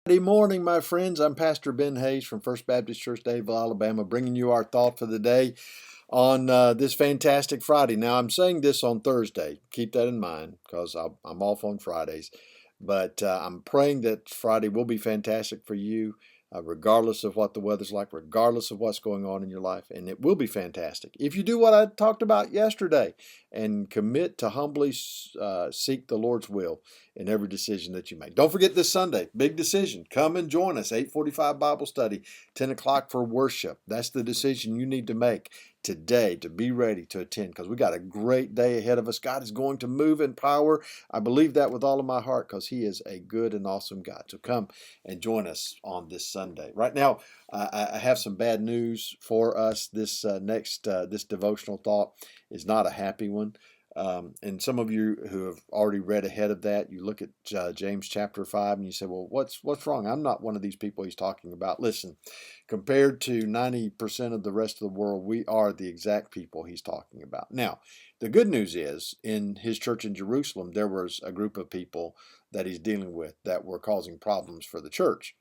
Good morning, my friends. I'm Pastor Ben Hayes from First Baptist Church, Dadeville, Alabama, bringing you our thought for the day on this fantastic Friday. Now, I'm saying this on Thursday. Keep that in mind because I'm off on Fridays. But I'm praying that Friday will be fantastic for you, regardless of what the weather's like, regardless of what's going on in your life. And it will be fantastic if you do what I talked about yesterday and commit to humbly seek the Lord's will in every decision that you make. Don't forget this Sunday, big decision. Come and join us, 8:45 Bible study, 10 o'clock for worship. That's the decision you need to make today to be ready to attend because we got a great day ahead of us. God is going to move in power. I believe that with all of my heart because He is a good and awesome God. So come and join us on this Sunday. Right now, I have some bad news for us. This this devotional thought is not a happy one. And some of you who have already read ahead of that, you look at James chapter 5 and you say, well, what's wrong? I'm not one of these people he's talking about. Listen, compared to 90% of the rest of the world, we are the exact people he's talking about. Now, the good news is in his church in Jerusalem, there was a group of people that he's dealing with that were causing problems for the church.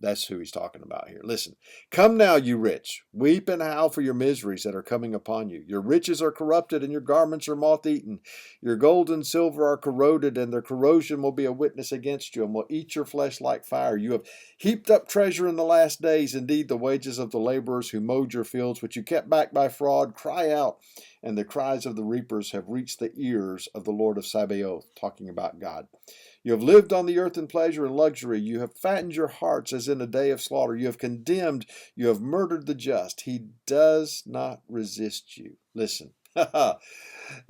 That's who he's talking about here. Listen, come now, you rich, weep and howl for your miseries that are coming upon you. Your riches are corrupted and your garments are moth-eaten. Your gold and silver are corroded, and their corrosion will be a witness against you and will eat your flesh like fire. You have heaped up treasure in the last days. Indeed, the wages of the laborers who mowed your fields, which you kept back by fraud, cry out, and the cries of the reapers have reached the ears of the Lord of Sabaoth, talking about God. You have lived on the earth in pleasure and luxury. You have fattened your hearts as in a day of slaughter. You have condemned, you have murdered the just. He does not resist you. Listen.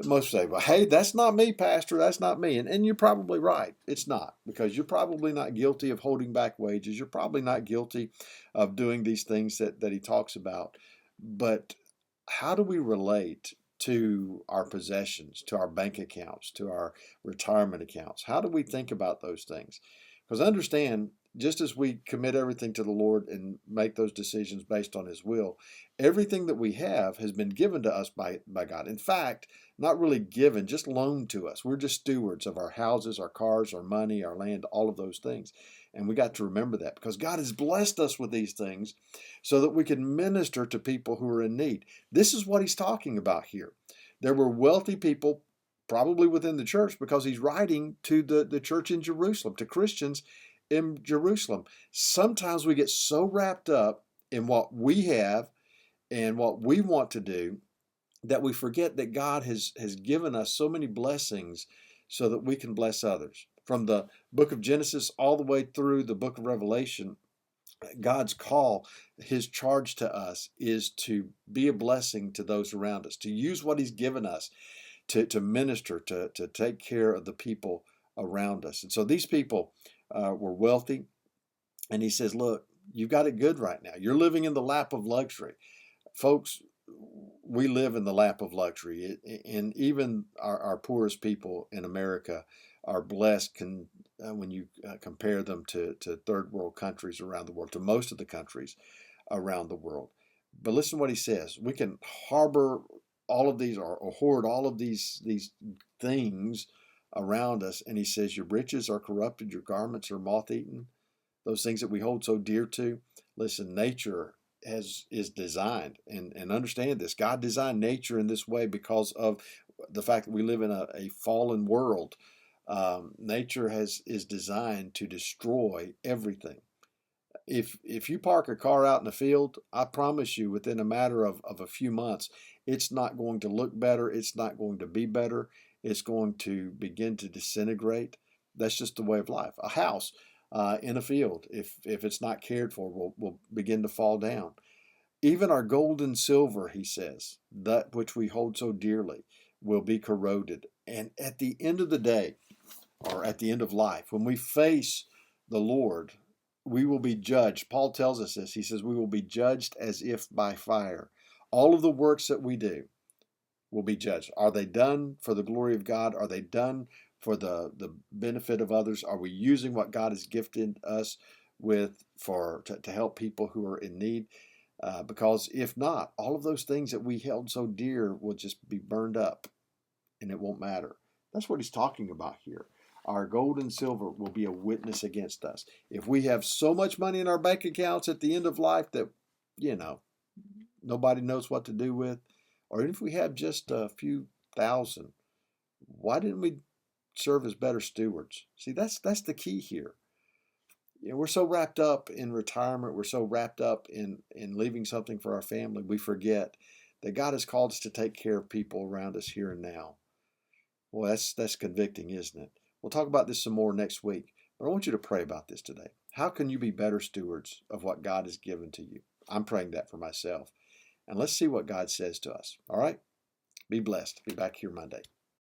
Most say, well, hey, that's not me, Pastor. That's not me. And you're probably right. It's not, because you're probably not guilty of holding back wages. You're probably not guilty of doing these things that he talks about. But how do we relate to our possessions, to our bank accounts, to our retirement accounts? How do we think about those things? Because understand, just as we commit everything to the Lord and make those decisions based on His will, everything that we have has been given to us by God. In fact, not really given, just loaned to us. We're just stewards of our houses, our cars, our money, our land, all of those things. And we got to remember that because God has blessed us with these things so that we can minister to people who are in need. This is what he's talking about here. There were wealthy people, probably within the church, because he's writing to the church in Jerusalem, to Christians in Jerusalem. Sometimes we get so wrapped up in what we have and what we want to do that we forget that God has given us so many blessings so that we can bless others. From the book of Genesis all the way through the book of Revelation, God's call, His charge to us is to be a blessing to those around us, to use what He's given us to minister, to take care of the people around us. And so these people were wealthy, and He says, look, you've got it good right now. You're living in the lap of luxury. Folks, we live in the lap of luxury, and even our poorest people in America are blessed when you compare them to third world countries around the world, to most of the countries around the world. But listen to what he says. We can harbor all of these or hoard all of these things around us, and he says, your riches are corrupted, your garments are moth-eaten, those things that we hold so dear to. Listen, nature is designed, and understand this. God designed nature in this way because of the fact that we live in a fallen world. Nature is designed to destroy everything. If you park a car out in the field, I promise you, within a matter of a few months, it's not going to look better. It's not going to be better. It's going to begin to disintegrate. That's just the way of life. A house in a field, if it's not cared for, will begin to fall down. Even our gold and silver, he says, that which we hold so dearly, will be corroded. And at the end of the day, or at the end of life, when we face the Lord, we will be judged. Paul tells us this. He says, we will be judged as if by fire. All of the works that we do will be judged. Are they done for the glory of God? Are they done for the benefit of others? Are we using what God has gifted us with to help people who are in need? Because if not, all of those things that we held so dear will just be burned up and it won't matter. That's what he's talking about here. our gold and silver will be a witness against us. If we have so much money in our bank accounts at the end of life that, nobody knows what to do with, or if we have just a few thousand, why didn't we serve as better stewards? See, that's the key here. We're so wrapped up in retirement, we're so wrapped up in leaving something for our family, we forget that God has called us to take care of people around us here and now. Well, that's convicting, isn't it? We'll talk about this some more next week, but I want you to pray about this today. How can you be better stewards of what God has given to you? I'm praying that for myself. And let's see what God says to us. All right? Be blessed. Be back here Monday.